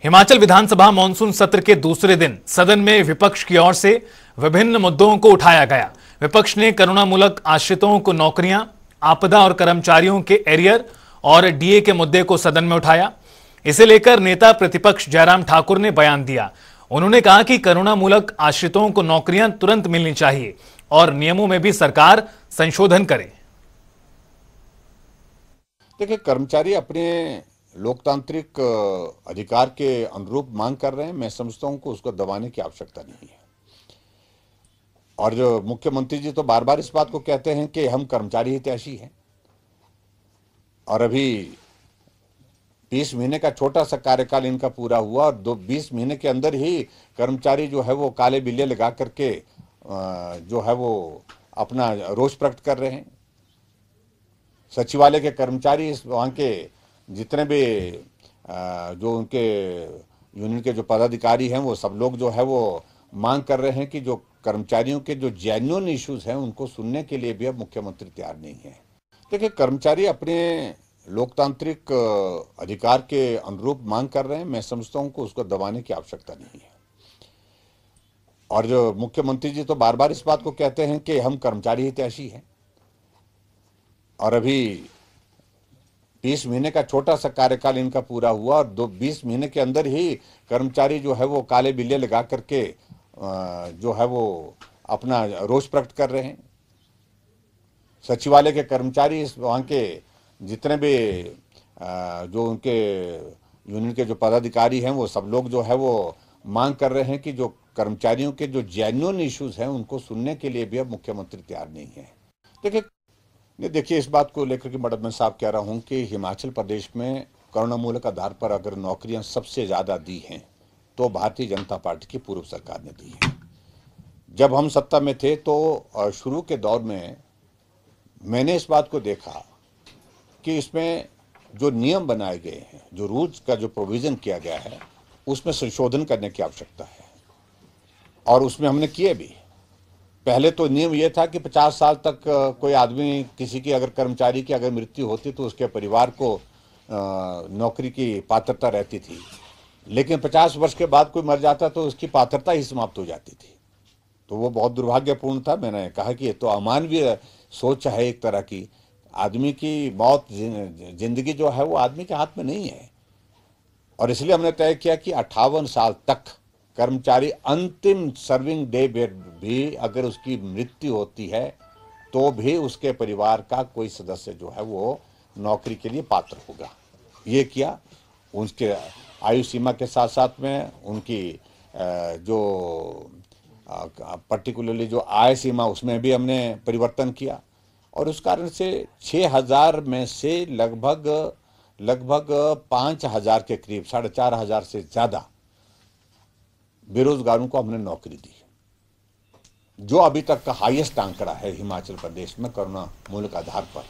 हिमाचल विधानसभा monsoon सत्र के दूसरे दिन सदन में विपक्ष की ओर से विभिन्न मुद्दों को उठाया गया। विपक्ष ने करुणामूलक आश्रितों को नौकरियां, आपदा और कर्मचारियों के एरियर और डीए के मुद्दे को सदन में उठाया। इसे लेकर नेता प्रतिपक्ष जयराम ठाकुर ने बयान दिया। उन्होंने कहा कि करुणामूलक आश्रितों को नौकरियां तुरंत मिलनी चाहिए और नियमों में भी सरकार संशोधन करे। देखिए, कर्मचारी अपने लोकतांत्रिक अधिकार के अनुरूप मांग कर रहे हैं। मैं समझता हूं कि उसको दबाने की आवश्यकता नहीं है। और जो मुख्यमंत्री जी तो बार बार इस बात को कहते हैं कि हम कर्मचारी हितैषी हैं, और अभी 20 महीने का छोटा सा कार्यकाल इनका पूरा हुआ और 20 महीने के अंदर ही कर्मचारी जो है वो काले बिल्ले लगा करके जो है वो अपना रोष प्रकट कर रहे हैं। सचिवालय के कर्मचारी, वहाँ के जितने भी जो उनके यूनियन के जो पदाधिकारी हैं, वो सब लोग जो है वो मांग कर रहे हैं कि जो कर्मचारियों के जो जेन्युइन इश्यूज हैं उनको सुनने के लिए भी अब मुख्यमंत्री तैयार नहीं है। देखिए, कर्मचारी अपने लोकतांत्रिक अधिकार के अनुरूप मांग कर रहे हैं। मैं समझता हूं कि उसको दबाने की आवश्यकता नहीं है। और जो मुख्यमंत्री जी तो बार बार इस बात को कहते हैं कि हम कर्मचारी हितैषी हैं, और अभी 20 महीने का छोटा सा कार्यकाल इनका पूरा हुआ और 20 महीने के अंदर ही कर्मचारी जो है वो काले बिल्ले लगा करके जो है वो अपना रोष प्रकट कर रहे हैं। सचिवालय के कर्मचारी, वहाँ के जितने भी जो उनके यूनियन के जो पदाधिकारी हैं, वो सब लोग जो है वो मांग कर रहे हैं कि जो कर्मचारियों के जो जेन्युइन इश्यूज हैं उनको सुनने के लिए भी अब मुख्यमंत्री तैयार नहीं है। देखिए, इस बात को लेकर के बड़ा मैं साफ कह रहा हूं कि हिमाचल प्रदेश में करुणामूलक आधार पर अगर नौकरियां सबसे ज़्यादा दी हैं तो भारतीय जनता पार्टी की पूर्व सरकार ने दी है। जब हम सत्ता में थे तो शुरू के दौर में मैंने इस बात को देखा कि इसमें जो नियम बनाए गए हैं, जो रूल्स का जो प्रोविज़न किया गया है, उसमें संशोधन करने की आवश्यकता है, और उसमें हमने किए भी। पहले तो नियम यह था कि 50 साल तक कोई आदमी, किसी की अगर कर्मचारी की अगर मृत्यु होती तो उसके परिवार को नौकरी की पात्रता रहती थी, लेकिन 50 वर्ष के बाद कोई मर जाता तो उसकी पात्रता ही समाप्त हो जाती थी। तो वो बहुत दुर्भाग्यपूर्ण था। मैंने कहा कि ये तो अमानवीय सोच है एक तरह की। आदमी की मौत, जिंदगी जो है वो आदमी के हाथ में नहीं है, और इसलिए हमने तय किया कि 58 साल तक कर्मचारी अंतिम सर्विंग डे भी अगर उसकी मृत्यु होती है तो भी उसके परिवार का कोई सदस्य जो है वो नौकरी के लिए पात्र होगा। ये किया। उसके आयु सीमा के साथ साथ में उनकी जो पर्टिकुलरली जो आय सीमा, उसमें भी हमने परिवर्तन किया, और उस कारण से 6000 में से लगभग 5000 के करीब, 4500 से ज़्यादा बेरोजगारों को हमने नौकरी दी, जो अभी तक का हाईएस्ट आंकड़ा है हिमाचल प्रदेश में करुणामूलक आधार पर।